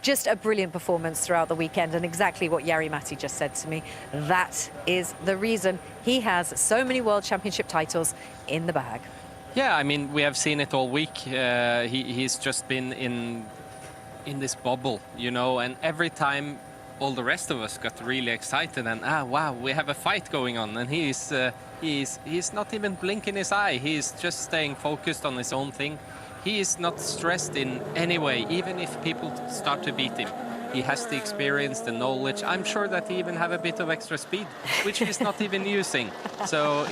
Just a brilliant performance throughout the weekend, and exactly what Jari Matti just said to me. That is the reason he has so many World Championship titles in the bag. Yeah, I mean, we have seen it all week. He's just been in this bubble, you know, and every time all the rest of us got really excited and, wow, we have a fight going on, and he's not even blinking his eye. He's just staying focused on his own thing. He is not stressed in any way, even if people start to beat him. He has the experience, the knowledge. I'm sure that he even have a bit of extra speed, which he's not even using. So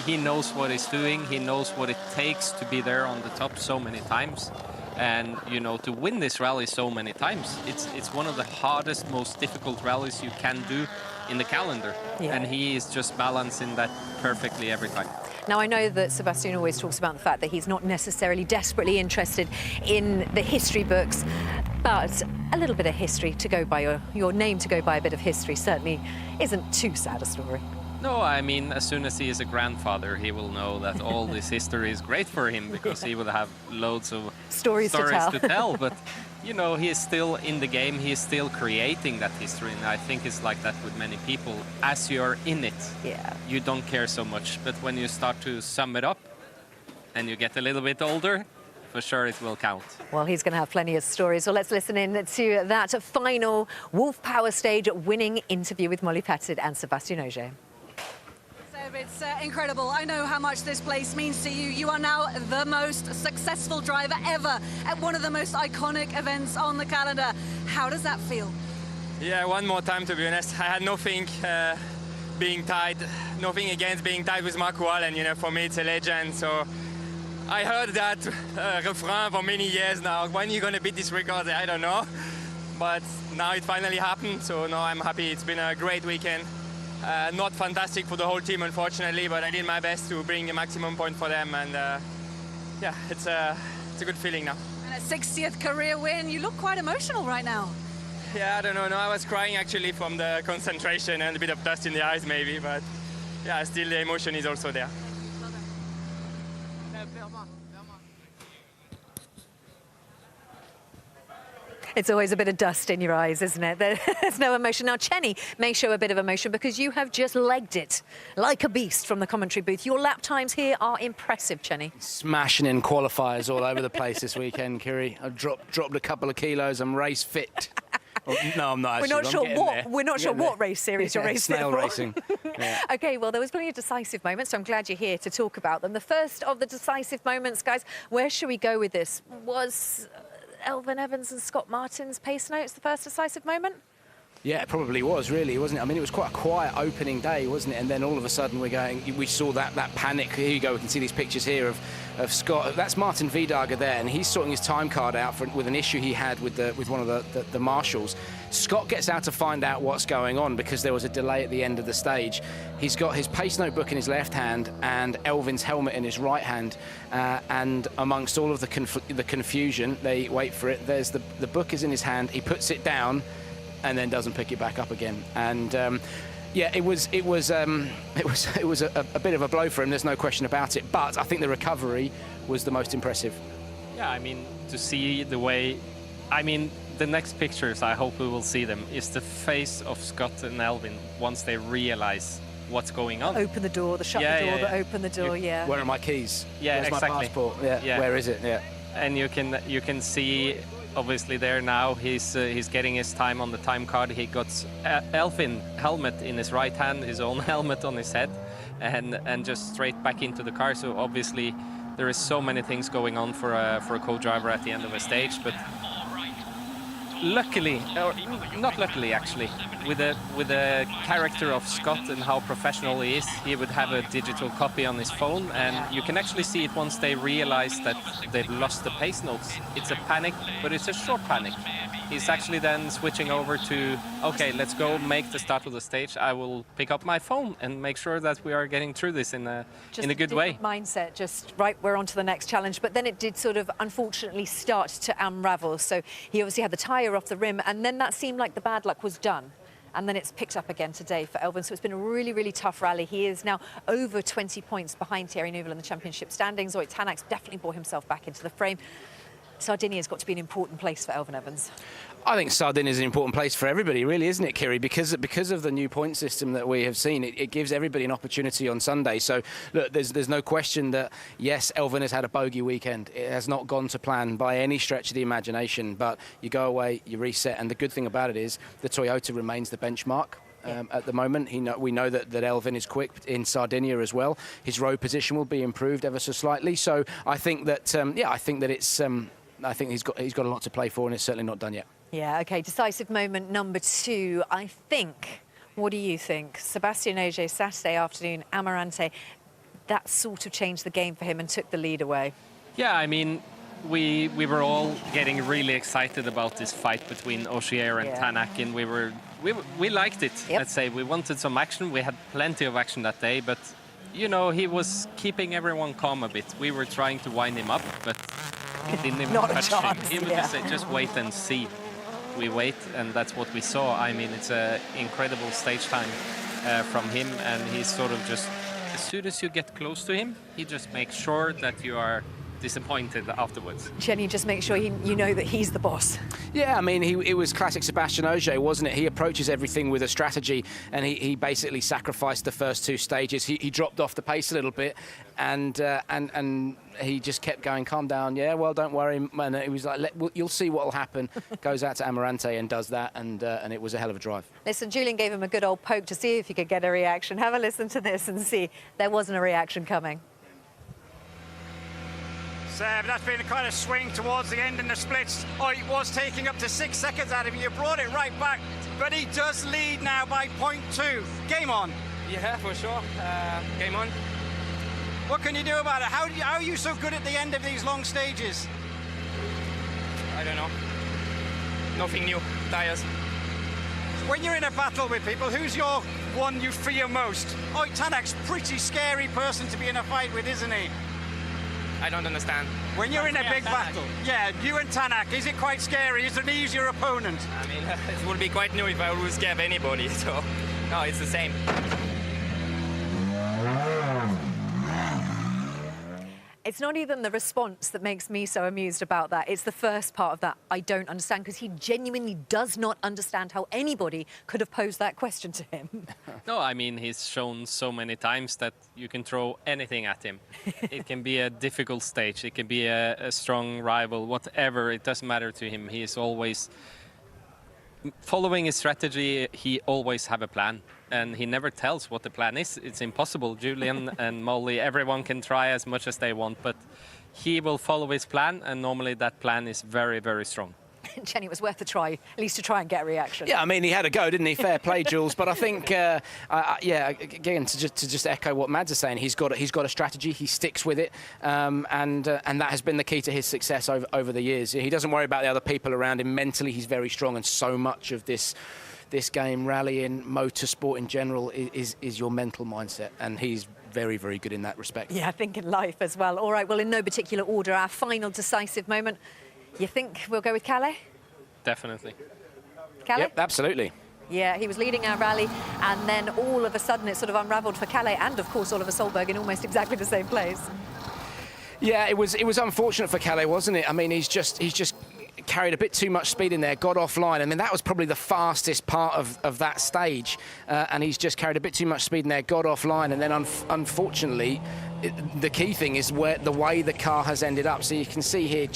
he knows what he's doing. He knows what it takes to be there on the top so many times. And, you know, to win this rally so many times, it's one of the hardest, most difficult rallies you can do in the calendar. Yeah. And he is just balancing that perfectly every time. Now, I know that Sebastian always talks about the fact that he's not necessarily desperately interested in the history books, but a little bit of history to go by, your name to go by a bit of history, certainly isn't too sad a story. No, I mean, as soon as he is a grandfather, he will know that all this history is great for him, because he will have loads of stories to tell. But, you know, he is still in the game. He is still creating that history. And I think it's like that with many people. As you're in it, you don't care so much. But when you start to sum it up and you get a little bit older, for sure it will count. Well, he's going to have plenty of stories. So let's listen in to that final Wolf Power Stage winning interview with Molly Pettit and Sebastian Ogier. It's incredible. I know how much this place means to you. You are now the most successful driver ever at one of the most iconic events on the calendar. How does that feel? Yeah, one more time, to be honest. I had nothing being tied, nothing against being tied with Mark Wall, and, you know, for me it's a legend. So I heard that refrain for many years now. When are you going to beat this record? I don't know. But now it finally happened, so now I'm happy. It's been a great weekend. Not fantastic for the whole team, unfortunately, but I did my best to bring a maximum point for them, and yeah, it's a good feeling now. And a 60th career win. You look quite emotional right now. Yeah, I don't know. No, I was crying actually from the concentration and a bit of dust in the eyes, maybe, but yeah, still the emotion is also there. It's always a bit of dust in your eyes, isn't it? There's no emotion. Now, Chenny may show a bit of emotion because you have just legged it like a beast from the commentary booth. Your lap times here are impressive, Chenny. Smashing in qualifiers all over the place this weekend, Kiri. I've dropped a couple of kilos. I'm race fit. Well, no, I'm not. We're not sure what race series you're racing. Snail racing. Yeah. Okay, well, there was plenty of decisive moments, so I'm glad you're here to talk about them. The first of the decisive moments, guys, where should we go with this? Was Elfyn Evans and Scott Martin's pace notes the first decisive moment? Yeah, it probably was, really, wasn't it? I mean, it was quite a quiet opening day, wasn't it? And then all of a sudden we saw that panic. Here you go, we can see these pictures here of Scott. That's Martin Vidager there, and he's sorting his time card out with an issue he had with one of the marshals. Scott gets out to find out what's going on because there was a delay at the end of the stage. He's got his pace note book in his left hand and Elvin's helmet in his right hand. And amongst all of the confusion, they wait for it. There's the book is in his hand. He puts it down and then doesn't pick it back up again. And yeah, it was a bit of a blow for him. There's no question about it. But I think the recovery was the most impressive. Yeah, I mean, to see the way, I mean, the next pictures, I hope we will see them, is the face of Scott and Elfyn once they realize what's going on. Open the door, shut the door, but open the door, Where are my keys? Yeah, where's exactly. my passport? Yeah. Where is it? Yeah. And you can see, obviously there now, he's getting his time on the time card. He got Elfyn helmet in his right hand, his own helmet on his head, and just straight back into the car. So obviously there is so many things going on for a co-driver at the end of a stage, but luckily, or not luckily actually, with the character of Scott and how professional he is, he would have a digital copy on his phone, and you can actually see it once they realize that they've lost the pace notes. It's a panic, but it's a short panic. He's actually then switching over to, okay, let's go make the start of the stage. I will pick up my phone and make sure that we are getting through this in a good way. Mindset, just right, we're on to the next challenge. But then it did sort of unfortunately start to unravel. So he obviously had the tyre off the rim, and then that seemed like the bad luck was done. And then it's picked up again today for Elfyn. So it's been a really, really tough rally. He is now over 20 points behind Thierry Neuville in the championship standings. Tanaks definitely brought himself back into the frame. Sardinia's got to be an important place for Elfyn Evans. I think Sardinia is an important place for everybody, really, isn't it, Kiri? Because of the new point system that we have seen, it gives everybody an opportunity on Sunday. So, look, there's no question that, yes, Elfyn has had a bogey weekend. It has not gone to plan by any stretch of the imagination, but you go away, you reset, and the good thing about it is the Toyota remains the benchmark. At the moment, we know that Elfyn is quick in Sardinia as well. His road position will be improved ever so slightly. So I think that, I think he's got a lot to play for, and it's certainly not done yet. Yeah, OK, decisive moment number 2, I think. What do you think? Sebastian Ogier, Saturday afternoon, Amarante, that sort of changed the game for him and took the lead away. Yeah, I mean, we were all getting really excited about this fight between Ogier and Tanaks, and we liked it, let's say. We wanted some action. We had plenty of action that day, but, you know, he was keeping everyone calm a bit. We were trying to wind him up, but he didn't even touch him. He would just say, just wait and see. We wait, and that's what we saw. I mean, it's an incredible stage time from him, and he's sort of just, as soon as you get close to him, he just makes sure that you are disappointed afterwards. Jenny, just make sure you know that he's the boss. Yeah, I mean, it was classic Sebastian Ogier, wasn't it? He approaches everything with a strategy, and he basically sacrificed the first 2 stages. He dropped off the pace a little bit, and he just kept going, calm down, yeah, well, don't worry. And it was like, you'll see what will happen. Goes out to Amarante and does that, and it was a hell of a drive. Listen, Julian gave him a good old poke to see if he could get a reaction. Have a listen to this and see. There wasn't a reaction coming. Seb, that's been a kind of swing towards the end in the splits. Oh, it was taking up to 6 seconds out of you. You brought it right back, but he does lead now by 0.2. Game on. Yeah, for sure. Game on. What can you do about it? How are you so good at the end of these long stages? I don't know. Nothing new. Tires. When you're in a battle with people, who's your one you fear most? Oh, Tanaks, pretty scary person to be in a fight with, isn't he? I don't understand. When you're in a big battle, yeah, you and Tanaks, is it quite scary? Is it an easier opponent? I mean, it would be quite new if I would scare anybody, so no, it's the same. It's not even the response that makes me so amused about that. It's the first part of that I don't understand, because he genuinely does not understand how anybody could have posed that question to him. No, I mean, he's shown so many times that you can throw anything at him. It can be a difficult stage, it can be a strong rival, whatever, it doesn't matter to him. He is always following his strategy. He always have a plan, and he never tells what the plan is. It's impossible. Julian and Molly, everyone can try as much as they want, but he will follow his plan, and normally that plan is very, very strong. Jenny, it was worth a try, at least to try and get a reaction. Yeah, I mean, he had a go, didn't he? Fair play, Jules. But I think, yeah, again, to just echo what Mads is saying, he's got a strategy. He sticks with it, and that has been the key to his success over the years. He doesn't worry about the other people around him. Mentally, he's very strong, and so much of this game, rallying, motorsport in general, is your mental mindset, and he's very, very good in that respect. Yeah, I think in life as well. All right, well, in no particular order, our final decisive moment. You think we'll go with Kalle? Definitely. Kalle? Yep, absolutely. Yeah, he was leading our rally, and then all of a sudden it sort of unravelled for Kalle and, of course, Oliver Solberg in almost exactly the same place. Yeah, it was unfortunate for Kalle, wasn't it? I mean, he's just carried a bit too much speed in there, got offline. I mean, that was probably the fastest part of that stage, and he's just carried a bit too much speed in there, got offline, and then unfortunately, the key thing is the way the car has ended up. So you can see here,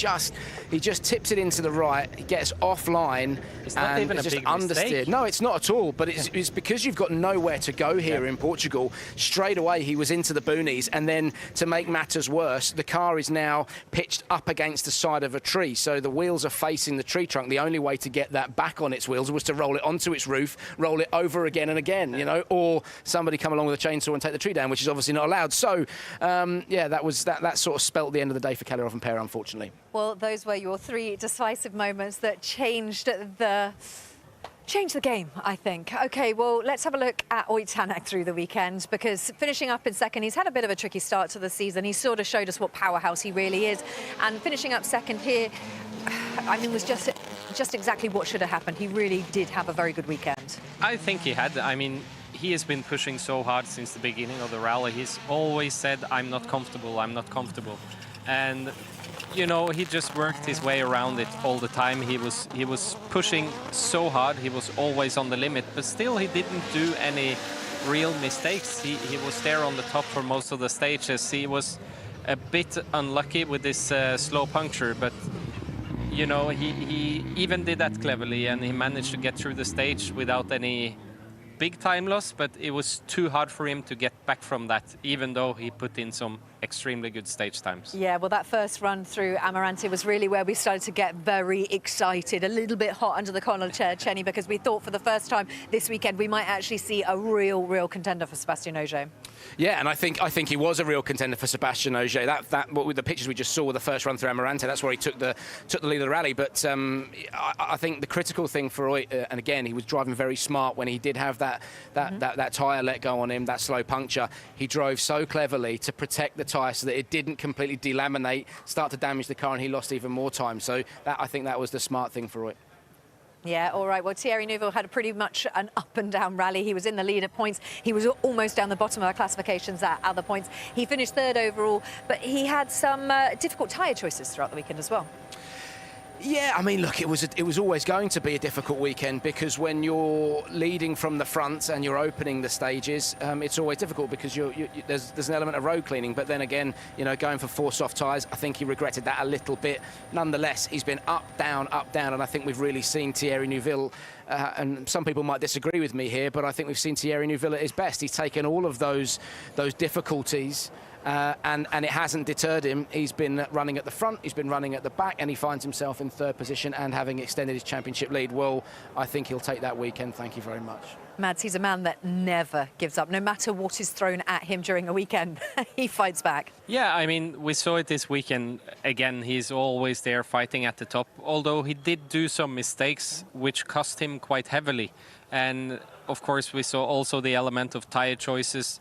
he just tips it into the right, he gets offline, it's not even a just big understeered. mistake. No, it's not at all, but it's because you've got nowhere to go here in Portugal. Straight away, he was into the boonies, and then to make matters worse, the car is now pitched up against the side of a tree, so the wheels are facing the tree trunk. The only way to get that back on its wheels was to roll it onto its roof, roll it over again and again, you know, or somebody come along with a chainsaw and take the tree down, which is obviously not allowed. So, yeah, that sort of spelt the end of the day for Kalle Rovanperä, unfortunately. Well, those were your 3 decisive moments that changed the game, I think. OK, well, let's have a look at Ott Tanak through the weekend, because finishing up in second, he's had a bit of a tricky start to the season. He sort of showed us what powerhouse he really is. And finishing up second here, I mean, was just exactly what should have happened. He really did have a very good weekend. I think he had. I mean, he has been pushing so hard since the beginning of the rally. He's always said, I'm not comfortable, I'm not comfortable. And you know, he just worked his way around it all the time. He was pushing so hard. He was always on the limit, but still he didn't do any real mistakes. He was there on the top for most of the stages. He was a bit unlucky with this slow puncture, but you know, he even did that cleverly, and he managed to get through the stage without any big time loss, but it was too hard for him to get back from that, even though he put in some extremely good stage times. Yeah, well, that first run through Amarante was really where we started to get very excited, a little bit hot under the collar, Chenny, because we thought for the first time this weekend we might actually see a real contender for Sebastian Ogier. Yeah, and I think he was a real contender for Sebastian Ogier. What with the pictures we just saw with the first run through Amarante, that's where he took the lead of the rally. But I think the critical thing for Ogier, and again, he was driving very smart when he did have that tyre let go on him, that slow puncture. He drove so cleverly to protect the tyre so that it didn't completely delaminate, start to damage the car, and he lost even more time. So I think that was the smart thing for Ogier. Yeah, all right. Well, Thierry Neuville had pretty much an up-and-down rally. He was in the lead at points. He was almost down the bottom of our classifications at other points. He finished third overall, but he had some difficult tyre choices throughout the weekend as well. Yeah, I mean, look, it was always going to be a difficult weekend, because when you're leading from the front and you're opening the stages, it's always difficult because there's an element of road cleaning. But then again, you know, going for 4 soft tyres, I think he regretted that a little bit. Nonetheless, he's been up, down, and I think we've really seen Thierry Neuville. And some people might disagree with me here, but I think we've seen Thierry Neuville at his best. He's taken all of those difficulties. And it hasn't deterred him. He's been running at the front, he's been running at the back, and he finds himself in third position and having extended his championship lead. Well, I think he'll take that weekend. Thank you very much. Mads, he's a man that never gives up. No matter what is thrown at him during a weekend, he fights back. Yeah, I mean, we saw it this weekend. Again, he's always there fighting at the top, although he did do some mistakes which cost him quite heavily. And of course, we saw also the element of tyre choices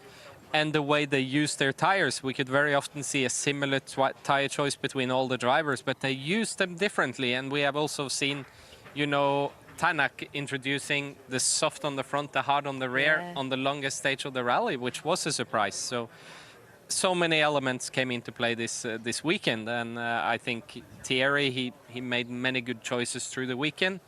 and the way they use their tires. We could very often see a similar tire choice between all the drivers, but they use them differently. And we have also seen, you know, Tanaks introducing the soft on the front, the hard on the rear on the longest stage of the rally, which was a surprise. So many elements came into play this weekend, and I think Thierry, he made many good choices through the weekend,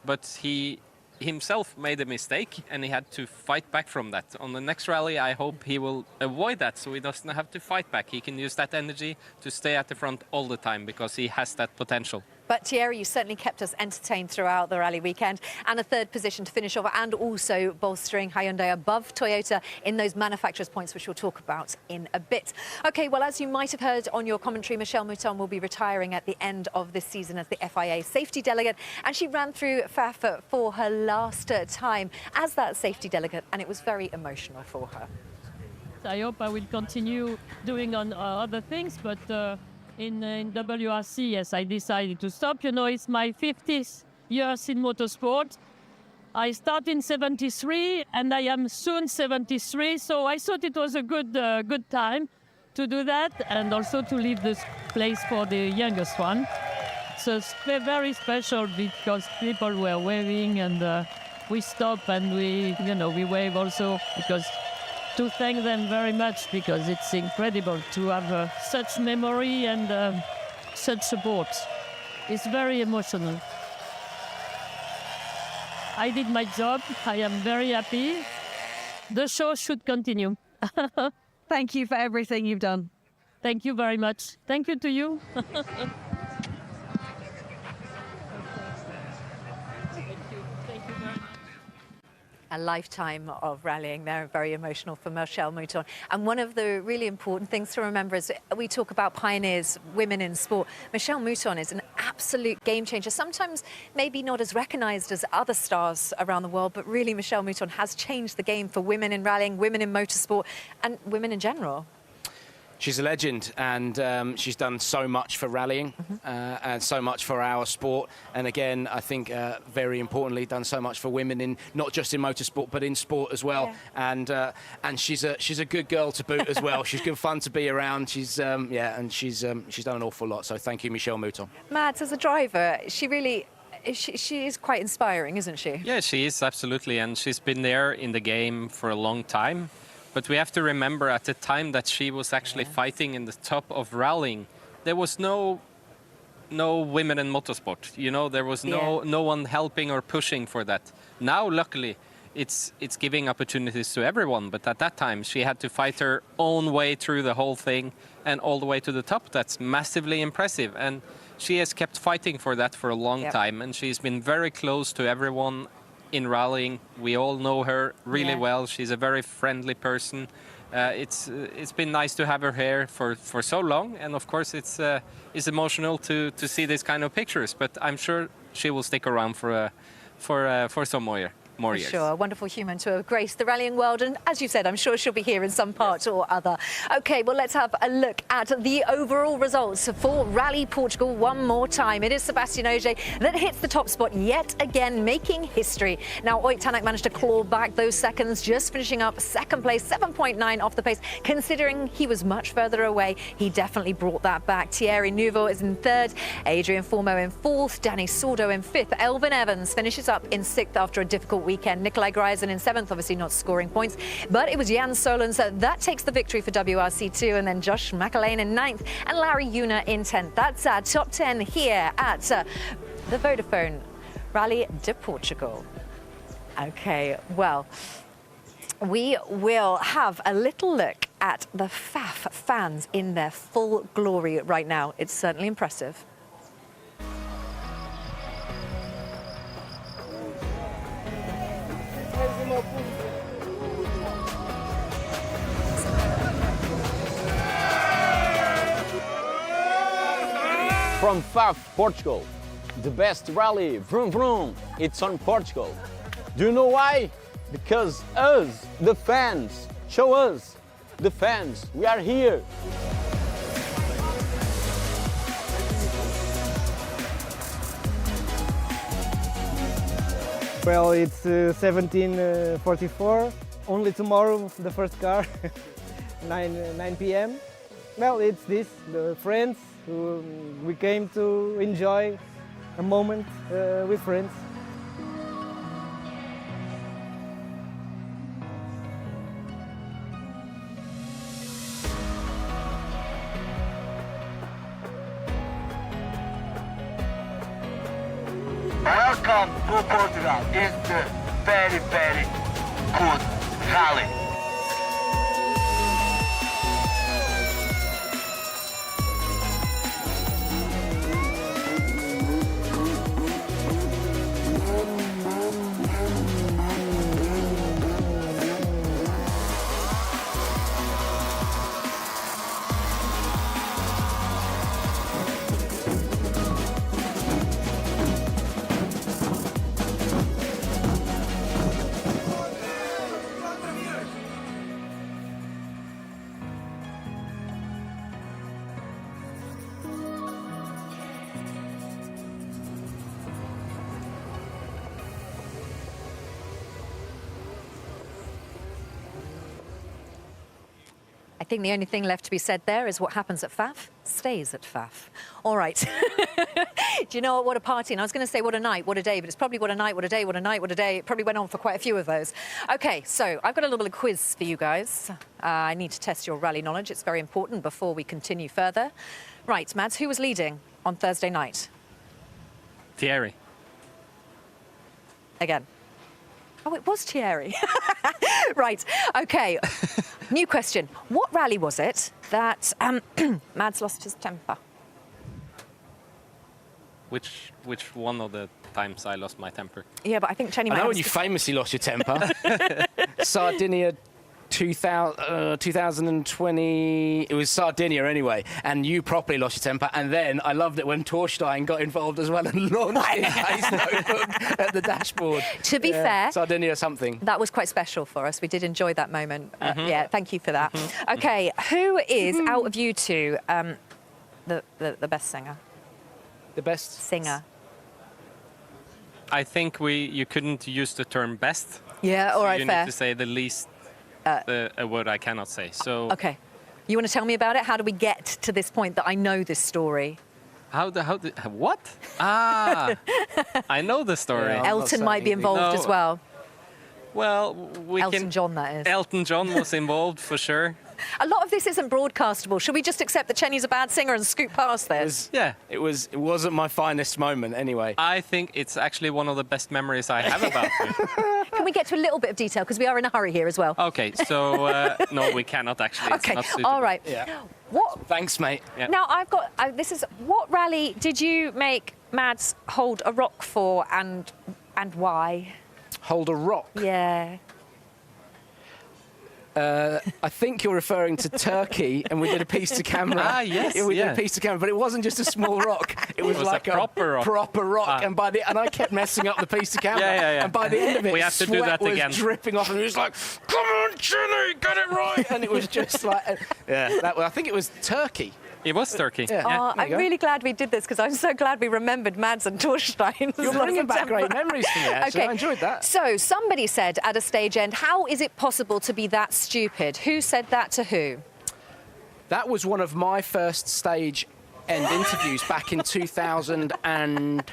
but he himself made a mistake and he had to fight back from that. On the next rally, I hope he will avoid that, so he doesn't have to fight back. He can use that energy to stay at the front all the time, because he has that potential. But Thierry, you certainly kept us entertained throughout the rally weekend, and a third position to finish off, and also bolstering Hyundai above Toyota in those manufacturers' points, which we'll talk about in a bit. OK, well, as you might have heard on your commentary, Michelle Mouton will be retiring at the end of this season as the FIA safety delegate, and she ran through FAF for her last time as that safety delegate, and it was very emotional for her. I hope I will continue doing on other things, but in WRC, yes, I decided to stop. You know, it's my 50th years in motorsport. I started in 73 and I am soon 73, so I thought it was a good time to do that, and also to leave this place for the youngest one. So it's very special because people were waving, and we stop and we wave also, because to thank them very much, because it's incredible to have such memory and such support. It's very emotional. I did my job. I am very happy. The show should continue. Thank you for everything you've done. Thank you very much. Thank you to you. A lifetime of rallying there, very emotional for Michelle Mouton. And one of the really important things to remember is we talk about pioneers, women in sport. Michelle Mouton is an absolute game changer, sometimes maybe not as recognized as other stars around the world, but really Michelle Mouton has changed the game for women in rallying, women in motorsport, and women in general. She's a legend, and she's done so much for rallying and so much for our sport. And again, I think very importantly, done so much for women in not just in motorsport but in sport as well. Yeah. And she's a good girl to boot as well. She's good fun to be around. She's done an awful lot. So thank you, Michelle Mouton. Mads, as a driver, she is quite inspiring, isn't she? Yeah, she is, absolutely, and she's been there in the game for a long time. But we have to remember at the time that she was actually fighting in the top of rallying, there was no women in motorsport. You know, there was no one helping or pushing for that. Now, luckily, it's giving opportunities to everyone. But at that time, she had to fight her own way through the whole thing and all the way to the top. That's massively impressive. And she has kept fighting for that for a long time. And she's been very close to everyone in rallying. We all know her really well. She's a very friendly person. It's been nice to have her here for so long, and of course it's emotional to see this kind of pictures. But I'm sure she will stick around for some more years. Sure, a wonderful human to have graced the rallying world, and as you said, I'm sure she'll be here in some part or other. Okay, well, let's have a look at the overall results for Rally Portugal one more time. It is Sebastian Ogier that hits the top spot yet again, making history. Now, Tanaks managed to claw back those seconds, just finishing up second place, 7.9 off the pace. Considering he was much further away, he definitely brought that back. Thierry Neuville is in third, Adrian Formeau in fourth, Danny Sordo in fifth, Elvin Evans finishes up in sixth after a difficult weekend. Nikolai Greisen in seventh, obviously not scoring points, but it was Jan Solans that takes the victory for WRC2, and then Josh McAlane in ninth and Larry Una in 10th. That's our top 10 here at the Vodafone Rally de Portugal. Okay, well, we will have a little look at the FAF fans in their full glory right now. It's certainly impressive. From FAF, Portugal, the best rally, vroom vroom, it's on Portugal. Do you know why? Because us, the fans, show us, the fans, we are here. Well, it's 17:44, only tomorrow the first car, 9 p.m. Well, it's this, the friends, we came to enjoy a moment with friends. Welcome to Portugal. It's a very, very good rally. I think the only thing left to be said there is what happens at FAF stays at FAF. All right. Do you know what a party? And I was going to say what a night, what a day, but it's probably what a night, what a day, what a night, what a day. It probably went on for quite a few of those. Okay, so I've got a little bit of quiz for you guys. I need to test your rally knowledge. It's very important before we continue further. Right, Mads, who was leading on Thursday night? Thierry. Again. Oh, it was Thierry. Right, okay. New question. What rally was it that Mads lost his temper? Which one of the times I lost my temper? Yeah, but I think Cheney might I know have when you famously lost your temper. Sardinia 2020, it was Sardinia anyway, and you properly lost your temper. And then I loved it when Torstein got involved as well and launched his pace notebook at the dashboard. To be fair, Sardinia something. That was quite special for us. We did enjoy that moment. Yeah, thank you for that. Okay, who is out of you two the best singer? The best singer. I think you couldn't use the term best. Yeah, all right, you fair. need to say the least, a word I cannot say. So. Okay. You want to tell me about it? How do we get to this point that I know this story? What? Ah, I know the story. Yeah, Elton might be involved as well. Well, we Elton John, that is. Elton John was involved for sure. A lot of this isn't broadcastable. Should we just accept that Cheney's a bad singer and scoot past this? It wasn't my finest moment anyway. I think it's actually one of the best memories I have about you. Can we get to a little bit of detail, because we are in a hurry here as well? Okay, so no, we cannot actually. It's Okay, not suitable. all right. Yeah. What? Thanks, mate. Yeah. Now what rally did you make Mads hold a rock for, and why? Hold a rock. Yeah. I think you're referring to Turkey, and we did a piece to camera. Ah, yes, Yeah, we did yeah. a piece to camera, but it wasn't just a small rock. It was was like a proper rock. proper rock. Ah. And I kept messing up the piece to camera. Yeah. And by the end of it, We have to do sweat that was again. dripping off, and it was like, "Come on, Chile, get it right!" And it was just like, I think it was Turkey. It was Turkey. Yeah. Oh, There you I'm go. really glad we did this, because I'm so glad we remembered Mads and Torstein. You're bringing back great memories for me, actually. I enjoyed that. So somebody said at a stage end, how is it possible to be that stupid? Who said that to who? That was one of my first stage end interviews back in 2000 and...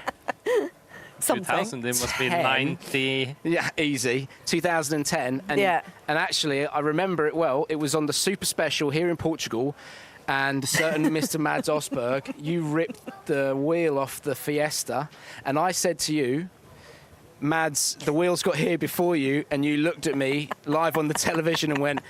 Something. 2000, it must be 10. 90. Yeah, easy. 2010. And, Yeah. And actually, I remember it well. It was on the Super Special here in Portugal. And certain Mr. Mads Osberg, you ripped the wheel off the Fiesta. And I said to you, Mads, the wheels got here before you. And you looked at me live on the television and went,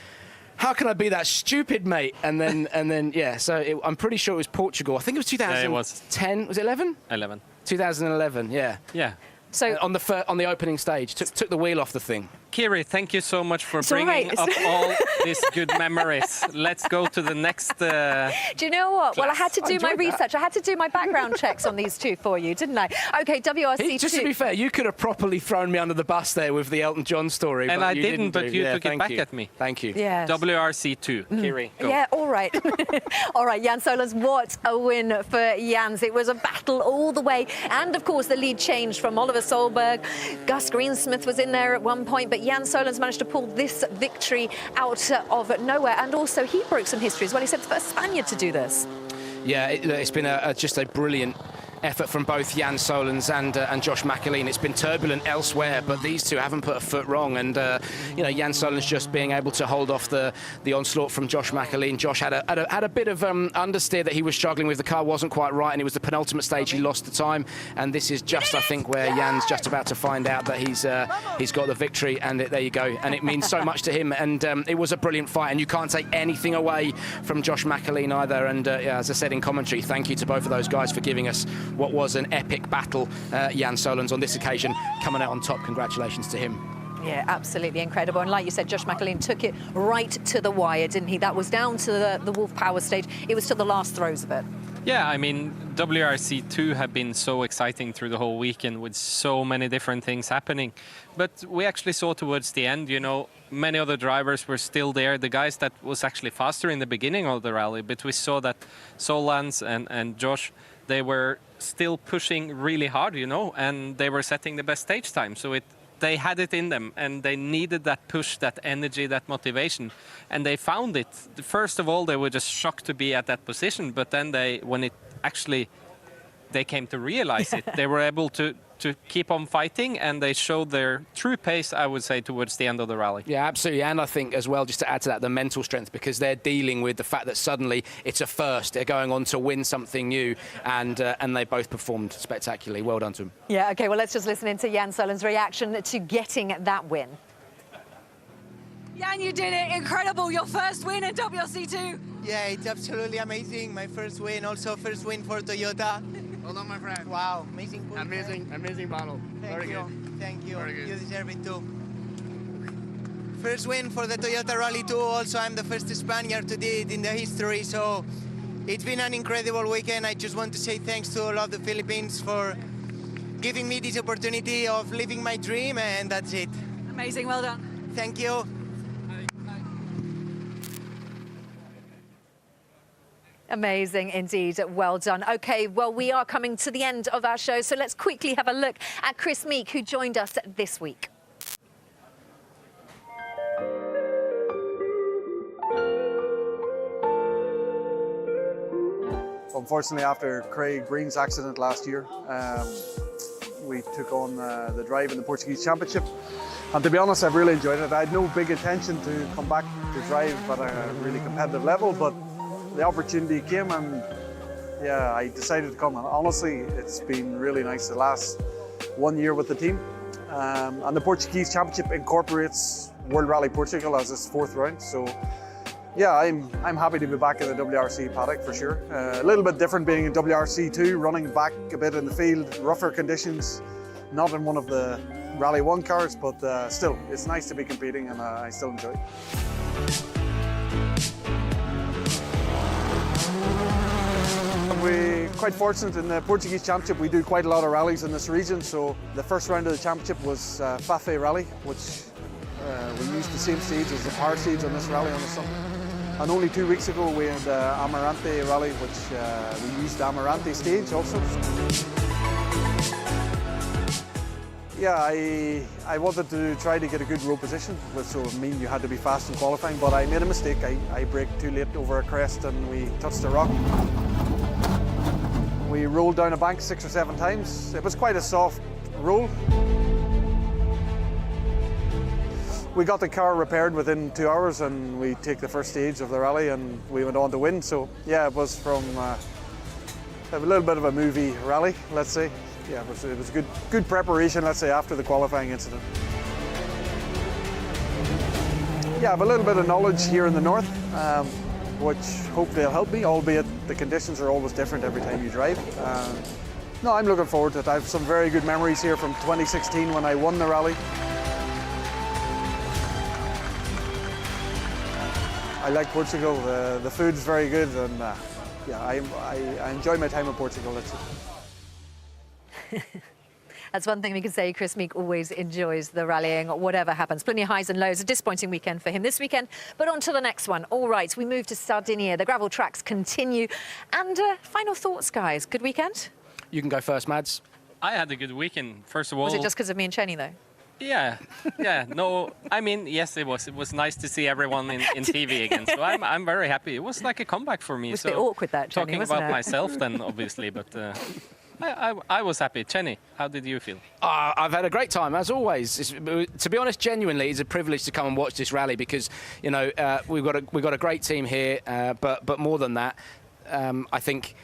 how can I be that stupid, mate? And then, yeah. So I'm pretty sure it was Portugal. I think it was 2010. Was it 11? 11. 2011. Yeah. Yeah. So On the opening stage, took the wheel off the thing. Kiri, thank you so much for all right. bringing up all these good memories. Let's go to the next. do you know what? Well, I had to I do my enjoyed that. research. I had to do my background checks on these two for you, didn't I? Okay, WRC2. Just to be fair, you could have properly thrown me under the bus there with the Elton John story. And but I you didn't, but do. you Yeah, took it thank back you. at me. Thank you. Yes. WRC2. Kiri, go. Yeah, all right. All right, Jan Solans, what a win for Jans. It was a battle all the way. And, of course, the lead changed from Oliver Solberg. Gus Greensmith was in there at one point, but Jan Solans managed to pull this victory out of nowhere. And also, he broke some history as well. He said the first Spaniard to do this. Yeah, it's been just a brilliant effort from both Jan Solans and Josh McAleen. It's been turbulent elsewhere, but these two haven't put a foot wrong. And Jan Solans just being able to hold off the onslaught from Josh McAleen. Josh had a bit of understeer that he was struggling with. The car wasn't quite right, and it was the penultimate stage he lost the time. And this is just, I think, where Jan's just about to find out that he's got the victory. And there you go. And it means so much to him. And it was a brilliant fight, and you can't take anything away from Josh McAleen either. And as I said in commentary, thank you to both of those guys for giving us what was an epic battle. Jan Solans on this occasion coming out on top. Congratulations to him. Yeah, absolutely incredible. And like you said, Josh McAleen took it right to the wire, didn't he? That was down to the Wolf Power stage. It was to the last throws of it. Yeah, I mean, WRC2 have been so exciting through the whole weekend with so many different things happening. But we actually saw towards the end, many other drivers were still there. The guys that was actually faster in the beginning of the rally, but we saw that Solans and Josh, they were still pushing really hard, and they were setting the best stage time. So they had it in them, and they needed that push, that energy, that motivation, and they found it. First of all, they were just shocked to be at that position, but then when they came to realize it, they were able to keep on fighting, and they showed their true pace, I would say, towards the end of the rally. Yeah, absolutely. And I think as well, just to add to that, the mental strength, because they're dealing with the fact that suddenly it's a first. They're going on to win something new, and they both performed spectacularly. Well done to them. Yeah, OK, well, let's just listen into Jan Solans' reaction to getting that win. Jan, you did it. Incredible. Your first win in WRC2. Yeah, it's absolutely amazing. My first win, also first win for Toyota. Well done, my friend. Wow, amazing. Amazing battle. Thank you. Thank you. Very good. You deserve it too. First win for the Toyota Rally 2. Also, I'm the first Spaniard to do it in the history. So it's been an incredible weekend. I just want to say thanks to all of the Philippines for giving me this opportunity of living my dream, and that's it. Amazing. Well done. Thank you. Amazing indeed. Well done. OK, well, we are coming to the end of our show, so let's quickly have a look at Chris Meek, who joined us this week. Unfortunately, after Craig Green's accident last year, we took on the drive in the Portuguese Championship. And to be honest, I've really enjoyed it. I had no big intention to come back to drive at a really competitive level, but the opportunity came and yeah, I decided to come. And honestly, it's been really nice the last 1 year with the team. And the Portuguese Championship incorporates World Rally Portugal as its 4th round. So yeah, I'm happy to be back in the WRC paddock for sure. A little bit different being in WRC 2, running back a bit in the field, rougher conditions, not in one of the Rally 1 cars, but still, it's nice to be competing and I still enjoy it. We're quite fortunate in the Portuguese Championship. We do quite a lot of rallies in this region. So the first round of the championship was Fafe Rally, which we used the same stage as the power stage on this rally on the summit. And only 2 weeks ago we had Amarante Rally, which we used the Amarante stage also. Yeah, I wanted to try to get a good road position, which would mean you had to be fast in qualifying, but I made a mistake. I braked too late over a crest and we touched a rock. We rolled down a bank 6 or 7 times. It was quite a soft roll. We got the car repaired within 2 hours and we take the first stage of the rally and we went on to win. So yeah, it was from a little bit of a movie rally, let's say. Yeah, it was good preparation, let's say, after the qualifying incident. Yeah, I have a little bit of knowledge here in the north, which hopefully will help me, albeit the conditions are always different every time you drive. No, I'm looking forward to it. I have some very good memories here from 2016 when I won the rally. I like Portugal, the food's very good, and yeah, I enjoy my time in Portugal. That's it. That's one thing we can say. Chris Meek always enjoys the rallying, whatever happens. Plenty of highs and lows. A disappointing weekend for him this weekend, but on to the next one. All right, we move to Sardinia. The gravel tracks continue. And final thoughts, guys. Good weekend? You can go first, Mads. I had a good weekend, first of all. Was it just because of me and Chenny, though? Yeah, no, I mean, yes, it was. It was nice to see everyone in TV again, so I'm very happy. It was like a comeback for me. It was a bit awkward, that, Chenny, talking wasn't about it? myself then, obviously, but I was happy. Chenny, how did you feel? I've had a great time, as always. To be honest, genuinely, it's a privilege to come and watch this rally because, you know, we've got a great team here, but more than that, I think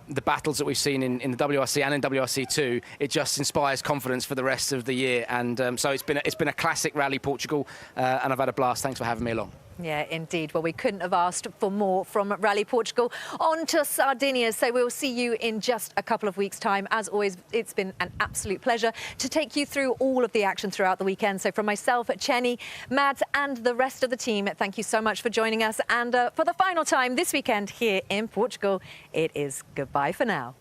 the battles that we've seen in the WRC and in WRC2, it just inspires confidence for the rest of the year. And so it's been a classic rally, Portugal, and I've had a blast. Thanks for having me along. Yeah, indeed. Well, we couldn't have asked for more from Rally Portugal. On to Sardinia. So we'll see you in just a couple of weeks' time. As always, it's been an absolute pleasure to take you through all of the action throughout the weekend. So from myself, Chenny, Mads, and the rest of the team, thank you so much for joining us. And for the final time this weekend here in Portugal, it is goodbye for now.